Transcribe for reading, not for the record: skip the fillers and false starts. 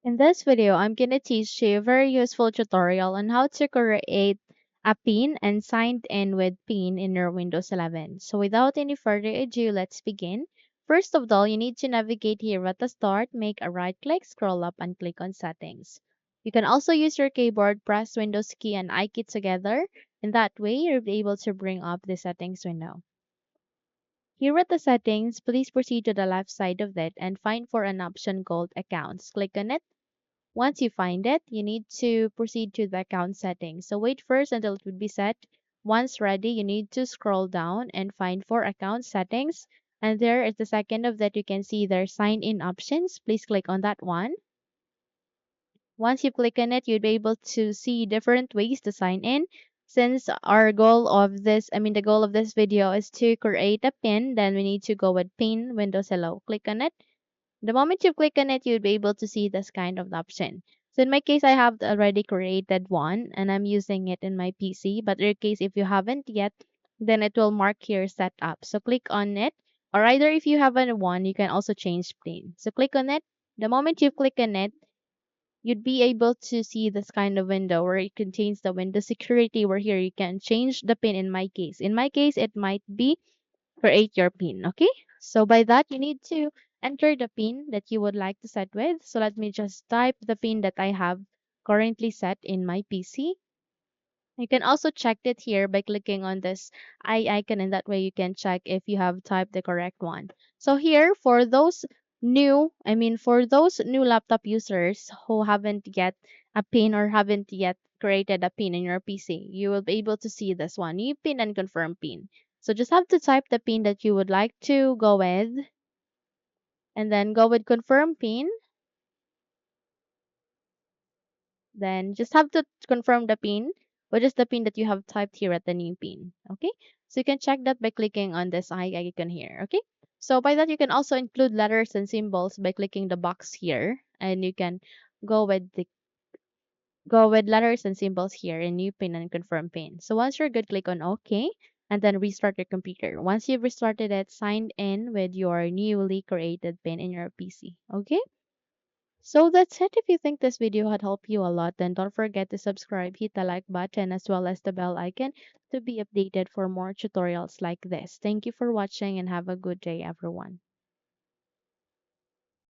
In this video, I'm going to teach you a very useful tutorial on how to create a pin and sign in with pin in your Windows 11. So without any further ado, let's begin. First of all, you need to navigate here at the start, make a right click, scroll up and click on settings. You can also use your keyboard, press Windows key and I key together. In that way, you'll be able to bring up the settings window. Here at the settings, please proceed to the left side of it and find for an option called accounts. Click on it. Once you find it, you need to proceed to the account settings. So wait first until it would be set. Once ready, you need to scroll down and find for account settings. And there is the second of that you can see their sign in options. Please click on that one. Once you click on it, you'll be able to see different ways to sign in. Since our goal of this, the goal of this video is to create a pin, then we need to go with pin Windows Hello. Click on it. The moment you click on it, you'll be able to see this kind of option. So in my case, I have already created one and I'm using it in my PC. But in your case, if you haven't yet, then it will mark here setup. So click on it. Or either if you haven't one, you can also change pin. So click on it. The moment you click on it, you'd be able to see this kind of window where it contains the window security where here you can change the pin in my case. In my case, it might be create your pin. Okay, so by that you need to enter the pin that you would like to set with. So let me just type the pin that I have currently set in my PC. You can also check it here by clicking on this eye icon, and that way you can check if you have typed the correct one. So here for those for those new laptop users who haven't yet a pin or haven't yet created a pin in your PC, you will be able to see this one, new pin and confirm pin. So just have to type the pin that you would like to go with and then go with confirm pin. Then just have to confirm the pin, which is the pin that you have typed here at the new pin. Okay, so you can check that by clicking on this eye icon here. Okay, so by that you can also include letters and symbols by clicking the box here, and you can go with the go with letters and symbols here in new pin and confirm pin. So once you're good, click on OK and then restart your computer. Once you've restarted it, sign in with your newly created pin in your PC. Okay? So that's it. If you think this video had helped you a lot, then don't forget to subscribe, hit the like button as well as the bell icon to be updated for more tutorials like this. Thank you for watching and have a good day, everyone.